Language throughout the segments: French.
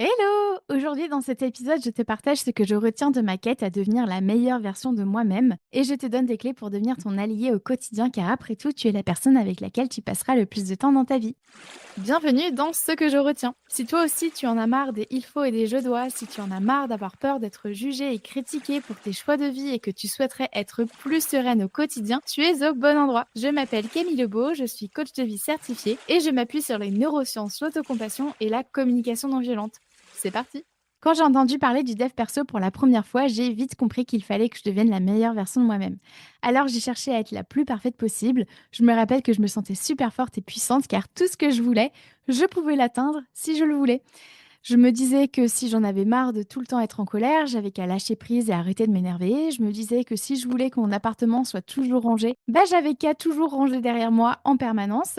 Hello! Aujourd'hui, dans cet épisode, je te partage ce que je retiens de ma quête à devenir la meilleure version de moi-même et je te donne des clés pour devenir ton allié au quotidien car après tout, tu es la personne avec laquelle tu passeras le plus de temps dans ta vie. Bienvenue dans ce que je retiens. Si toi aussi tu en as marre des il faut et des je dois, si tu en as marre d'avoir peur d'être jugé et critiqué pour tes choix de vie et que tu souhaiterais être plus sereine au quotidien, tu es au bon endroit. Je m'appelle Camille Lebeau, je suis coach de vie certifiée et je m'appuie sur les neurosciences, l'autocompassion et la communication non violente. C'est parti! Quand j'ai entendu parler du dev perso pour la première fois, j'ai vite compris qu'il fallait que je devienne la meilleure version de moi-même. Alors j'ai cherché à être la plus parfaite possible. Je me rappelle que je me sentais super forte et puissante car tout ce que je voulais, je pouvais l'atteindre si je le voulais. Je me disais que si j'en avais marre de tout le temps être en colère, j'avais qu'à lâcher prise et arrêter de m'énerver. Je me disais que si je voulais que mon appartement soit toujours rangé, j'avais qu'à toujours ranger derrière moi en permanence.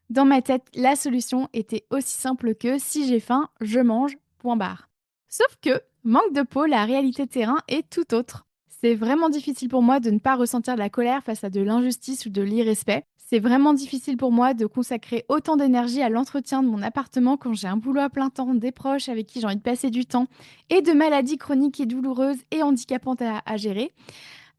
Dans ma tête, la solution était aussi simple que si j'ai faim, je mange, point barre. Sauf que, manque de peau, la réalité de terrain est tout autre. C'est vraiment difficile pour moi de ne pas ressentir de la colère face à de l'injustice ou de l'irrespect. C'est vraiment difficile pour moi de consacrer autant d'énergie à l'entretien de mon appartement quand j'ai un boulot à plein temps, des proches avec qui j'ai envie de passer du temps et de maladies chroniques et douloureuses et handicapantes à gérer.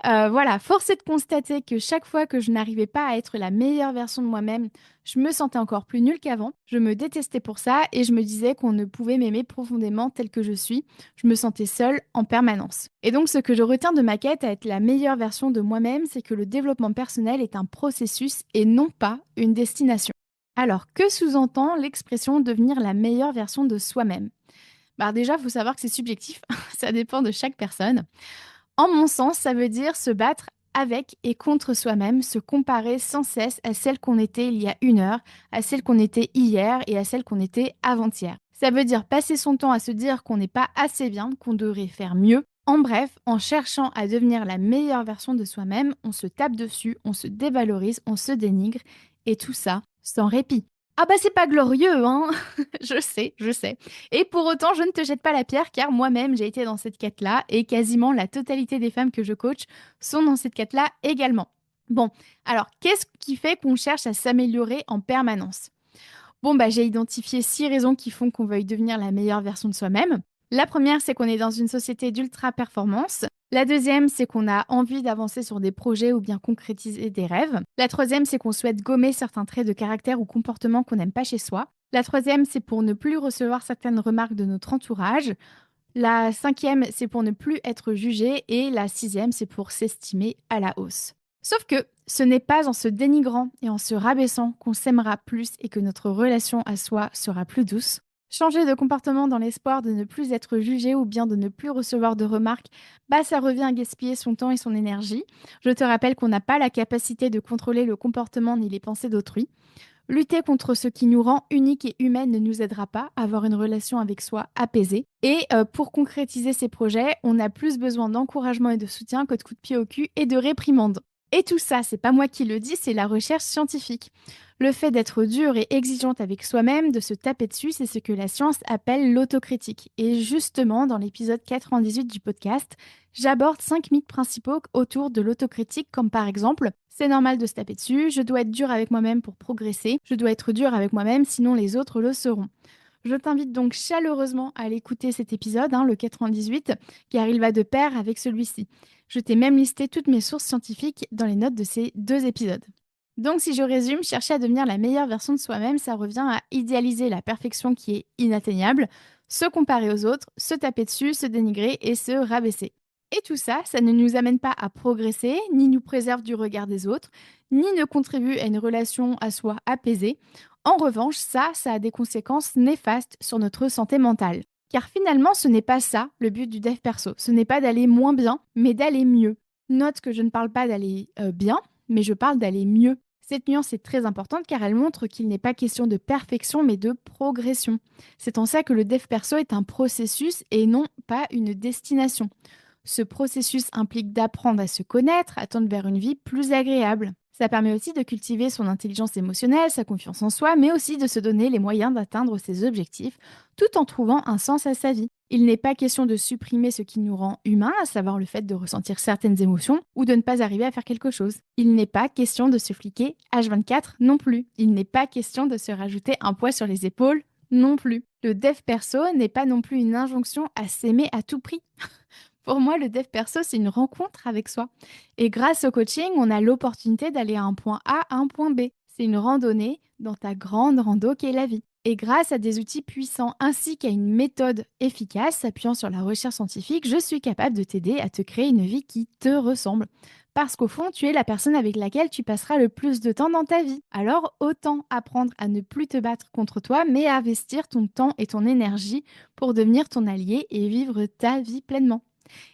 Voilà, force est de constater que chaque fois que je n'arrivais pas à être la meilleure version de moi-même, je me sentais encore plus nulle qu'avant. Je me détestais pour ça et je me disais qu'on ne pouvait m'aimer profondément telle que je suis. Je me sentais seule en permanence. Et donc, ce que je retiens de ma quête à être la meilleure version de moi-même, c'est que le développement personnel est un processus et non pas une destination. Alors, que sous-entend l'expression devenir la meilleure version de soi-même? Déjà, il faut savoir que c'est subjectif, ça dépend de chaque personne. En mon sens, ça veut dire se battre avec et contre soi-même, se comparer sans cesse à celle qu'on était il y a une heure, à celle qu'on était hier et à celle qu'on était avant-hier. Ça veut dire passer son temps à se dire qu'on n'est pas assez bien, qu'on devrait faire mieux. En bref, en cherchant à devenir la meilleure version de soi-même, on se tape dessus, on se dévalorise, on se dénigre, et tout ça sans répit. Ah c'est pas glorieux, hein. Je sais, je sais. Et pour autant, je ne te jette pas la pierre car moi-même, j'ai été dans cette quête-là et quasiment la totalité des femmes que je coach sont dans cette quête-là également. Bon, alors qu'est-ce qui fait qu'on cherche à s'améliorer en permanence? J'ai identifié 6 raisons qui font qu'on veuille devenir la meilleure version de soi-même. La première, c'est qu'on est dans une société d'ultra-performance. La deuxième, c'est qu'on a envie d'avancer sur des projets ou bien concrétiser des rêves. La troisième, c'est qu'on souhaite gommer certains traits de caractère ou comportements qu'on n'aime pas chez soi. La troisième, c'est pour ne plus recevoir certaines remarques de notre entourage. La cinquième, c'est pour ne plus être jugé. Et la sixième, c'est pour s'estimer à la hausse. Sauf que ce n'est pas en se dénigrant et en se rabaissant qu'on s'aimera plus et que notre relation à soi sera plus douce. Changer de comportement dans l'espoir de ne plus être jugé ou bien de ne plus recevoir de remarques, ça revient à gaspiller son temps et son énergie. Je te rappelle qu'on n'a pas la capacité de contrôler le comportement ni les pensées d'autrui. Lutter contre ce qui nous rend unique et humaine ne nous aidera pas à avoir une relation avec soi apaisée. Et pour concrétiser ces projets, on a plus besoin d'encouragement et de soutien que de coups de pied au cul et de réprimandes. Et tout ça, c'est pas moi qui le dis, c'est la recherche scientifique. Le fait d'être dure et exigeante avec soi-même, de se taper dessus, c'est ce que la science appelle l'autocritique. Et justement, dans l'épisode 98 du podcast, j'aborde 5 mythes principaux autour de l'autocritique, comme par exemple, c'est normal de se taper dessus, je dois être dur avec moi-même pour progresser, je dois être dur avec moi-même, sinon les autres le seront. Je t'invite donc chaleureusement à aller écouter cet épisode, le 98, car il va de pair avec celui-ci. Je t'ai même listé toutes mes sources scientifiques dans les notes de ces 2 épisodes. Donc si je résume, chercher à devenir la meilleure version de soi-même, ça revient à idéaliser la perfection qui est inatteignable, se comparer aux autres, se taper dessus, se dénigrer et se rabaisser. Et tout ça, ça ne nous amène pas à progresser, ni nous préserve du regard des autres, ni ne contribue à une relation à soi apaisée. En revanche, ça a des conséquences néfastes sur notre santé mentale. Car finalement, ce n'est pas ça le but du dev perso. Ce n'est pas d'aller moins bien, mais d'aller mieux. Note que je ne parle pas d'aller bien, mais je parle d'aller mieux. Cette nuance est très importante car elle montre qu'il n'est pas question de perfection mais de progression. C'est en ça que le dev perso est un processus et non pas une destination. Ce processus implique d'apprendre à se connaître, à tendre vers une vie plus agréable. Ça permet aussi de cultiver son intelligence émotionnelle, sa confiance en soi, mais aussi de se donner les moyens d'atteindre ses objectifs tout en trouvant un sens à sa vie. Il n'est pas question de supprimer ce qui nous rend humains, à savoir le fait de ressentir certaines émotions ou de ne pas arriver à faire quelque chose. Il n'est pas question de se fliquer H24 non plus. Il n'est pas question de se rajouter un poids sur les épaules Non plus. Le dev perso n'est pas non plus une injonction à s'aimer à tout prix. Pour moi, le dev perso, c'est une rencontre avec soi. Et grâce au coaching, on a l'opportunité d'aller à un point A à un point B. C'est une randonnée dans ta grande rando qu'est la vie. Et grâce à des outils puissants ainsi qu'à une méthode efficace s'appuyant sur la recherche scientifique, je suis capable de t'aider à te créer une vie qui te ressemble. Parce qu'au fond, tu es la personne avec laquelle tu passeras le plus de temps dans ta vie. Alors, autant apprendre à ne plus te battre contre toi, mais à investir ton temps et ton énergie pour devenir ton allié et vivre ta vie pleinement.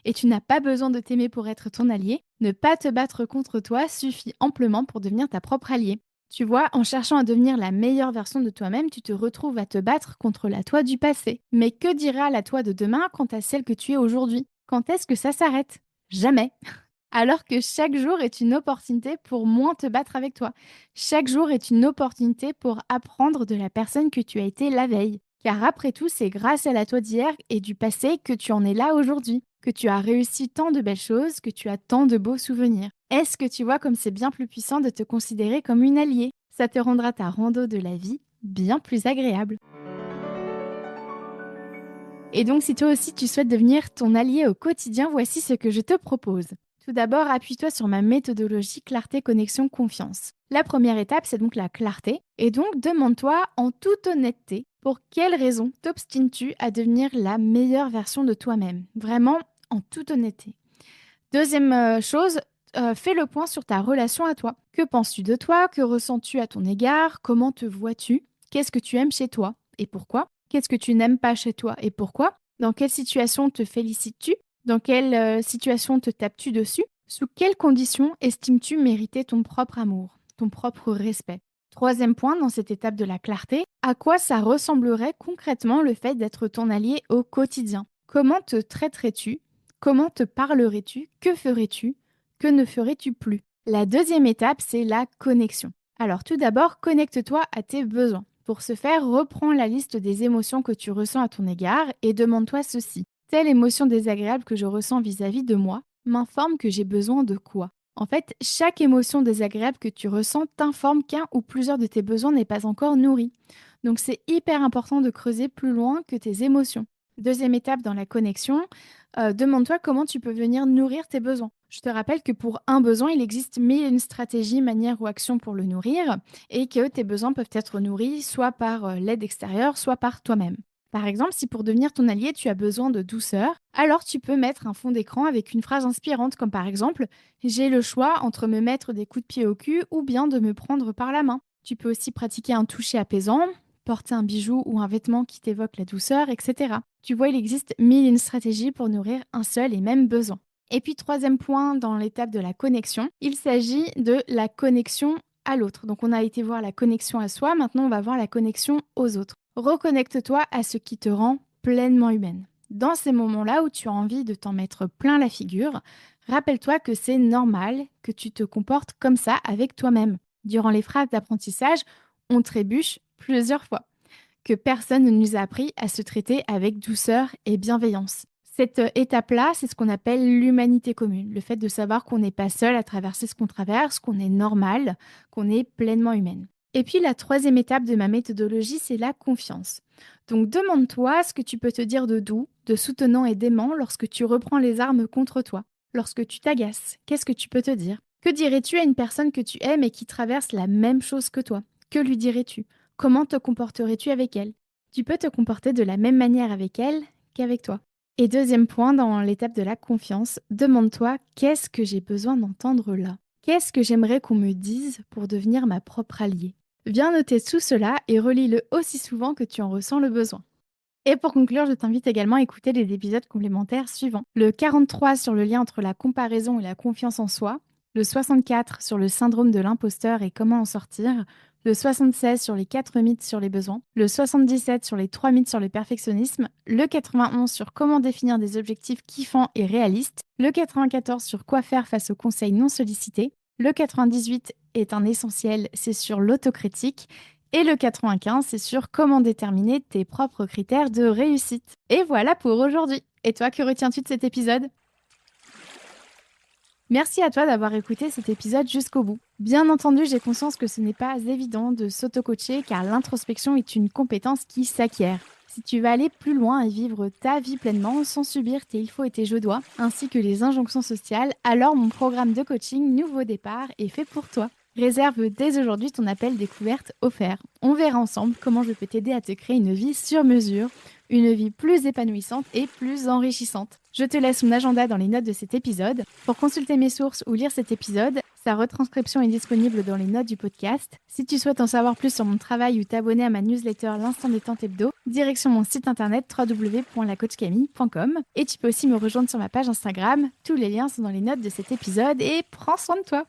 Et tu n'as pas besoin de t'aimer pour être ton allié. Ne pas te battre contre toi suffit amplement pour devenir ta propre alliée. Tu vois, en cherchant à devenir la meilleure version de toi-même, tu te retrouves à te battre contre la toi du passé. Mais que dira la toi de demain quant à celle que tu es aujourd'hui? Quand est-ce que ça s'arrête? Jamais. Alors que chaque jour est une opportunité pour moins te battre avec toi. Chaque jour est une opportunité pour apprendre de la personne que tu as été la veille. Car après tout, c'est grâce à la toi d'hier et du passé que tu en es là aujourd'hui, que tu as réussi tant de belles choses, que tu as tant de beaux souvenirs. Est-ce que tu vois comme c'est bien plus puissant de te considérer comme une alliée? Ça te rendra ta rando de la vie bien plus agréable. Et donc, si toi aussi tu souhaites devenir ton allié au quotidien, voici ce que je te propose. Tout d'abord, appuie-toi sur ma méthodologie clarté, connexion, confiance. La première étape, c'est donc la clarté. Et donc, demande-toi en toute honnêteté, pour quelles raisons t'obstines-tu à devenir la meilleure version de toi-même? Vraiment, en toute honnêteté. Deuxième chose, fais le point sur ta relation à toi. Que penses-tu de toi? Que ressens-tu à ton égard? Comment te vois-tu? Qu'est-ce que tu aimes chez toi et pourquoi? Qu'est-ce que tu n'aimes pas chez toi et pourquoi? Dans quelle situation te félicites-tu? Dans quelle situation te tapes-tu dessus? Sous quelles conditions estimes-tu mériter ton propre amour, ton propre respect? Troisième point dans cette étape de la clarté, à quoi ça ressemblerait concrètement le fait d'être ton allié au quotidien? Comment te traiterais-tu? Comment te parlerais-tu? Que ferais-tu? Que ne ferais-tu plus? La deuxième étape, c'est la connexion. Alors tout d'abord, connecte-toi à tes besoins. Pour ce faire, reprends la liste des émotions que tu ressens à ton égard et demande-toi ceci. Telle émotion désagréable que je ressens vis-à-vis de moi m'informe que j'ai besoin de quoi? En fait, chaque émotion désagréable que tu ressens t'informe qu'un ou plusieurs de tes besoins n'est pas encore nourri. Donc c'est hyper important de creuser plus loin que tes émotions. Deuxième étape dans la connexion, demande-toi comment tu peux venir nourrir tes besoins. Je te rappelle que pour un besoin, il existe mille et une stratégies, manières ou actions pour le nourrir et que tes besoins peuvent être nourris soit par l'aide extérieure, soit par toi-même. Par exemple, si pour devenir ton allié, tu as besoin de douceur, alors tu peux mettre un fond d'écran avec une phrase inspirante comme par exemple j'ai le choix entre me mettre des coups de pied au cul ou bien de me prendre par la main. Tu peux aussi pratiquer un toucher apaisant, porter un bijou ou un vêtement qui t'évoque la douceur, etc. Tu vois, il existe mille et une stratégies pour nourrir un seul et même besoin. Et puis, troisième point dans l'étape de la connexion, il s'agit de la connexion à l'autre. Donc, on a été voir la connexion à soi, maintenant on va voir la connexion aux autres. Reconnecte-toi à ce qui te rend pleinement humaine. Dans ces moments-là où tu as envie de t'en mettre plein la figure, rappelle-toi que c'est normal que tu te comportes comme ça avec toi-même. Durant les phases d'apprentissage, on trébuche plusieurs fois, que personne ne nous a appris à se traiter avec douceur et bienveillance. Cette étape-là, c'est ce qu'on appelle l'humanité commune, le fait de savoir qu'on n'est pas seul à traverser ce qu'on traverse, qu'on est normal, qu'on est pleinement humaine. Et puis la troisième étape de ma méthodologie, c'est la confiance. Donc demande-toi ce que tu peux te dire de doux, de soutenant et d'aimant lorsque tu reprends les armes contre toi, lorsque tu t'agaces. Qu'est-ce que tu peux te dire? Que dirais-tu à une personne que tu aimes et qui traverse la même chose que toi? Que lui dirais-tu? Comment te comporterais-tu avec elle? Tu peux te comporter de la même manière avec elle qu'avec toi. Et deuxième point, dans l'étape de la confiance, demande-toi qu'est-ce que j'ai besoin d'entendre là? Qu'est-ce que j'aimerais qu'on me dise pour devenir ma propre alliée? Viens noter tout cela et relis-le aussi souvent que tu en ressens le besoin. Et pour conclure, je t'invite également à écouter les épisodes complémentaires suivants. Le 43 sur le lien entre la comparaison et la confiance en soi, le 64 sur le syndrome de l'imposteur et comment en sortir, le 76 sur les 4 mythes sur les besoins, le 77 sur les 3 mythes sur le perfectionnisme, le 91 sur comment définir des objectifs kiffants et réalistes, le 94 sur quoi faire face aux conseils non sollicités, le 98 est un essentiel, c'est sur l'autocritique, et le 95, c'est sur comment déterminer tes propres critères de réussite. Et voilà pour aujourd'hui. Et toi, que retiens-tu de cet épisode? Merci à toi d'avoir écouté cet épisode jusqu'au bout. Bien entendu, j'ai conscience que ce n'est pas évident de s'auto-coacher car l'introspection est une compétence qui s'acquiert. Si tu veux aller plus loin et vivre ta vie pleinement sans subir tes il faut et tes je dois, ainsi que les injonctions sociales, alors mon programme de coaching Nouveau Départ est fait pour toi. Réserve dès aujourd'hui ton appel découverte offert. On verra ensemble comment je peux t'aider à te créer une vie sur mesure, une vie plus épanouissante et plus enrichissante. Je te laisse mon agenda dans les notes de cet épisode. Pour consulter mes sources ou lire cet épisode, sa retranscription est disponible dans les notes du podcast. Si tu souhaites en savoir plus sur mon travail ou t'abonner à ma newsletter L'Instant Détente Hebdo, direction mon site internet www.lacoachcamille.com. Et tu peux aussi me rejoindre sur ma page Instagram. Tous les liens sont dans les notes de cet épisode et prends soin de toi.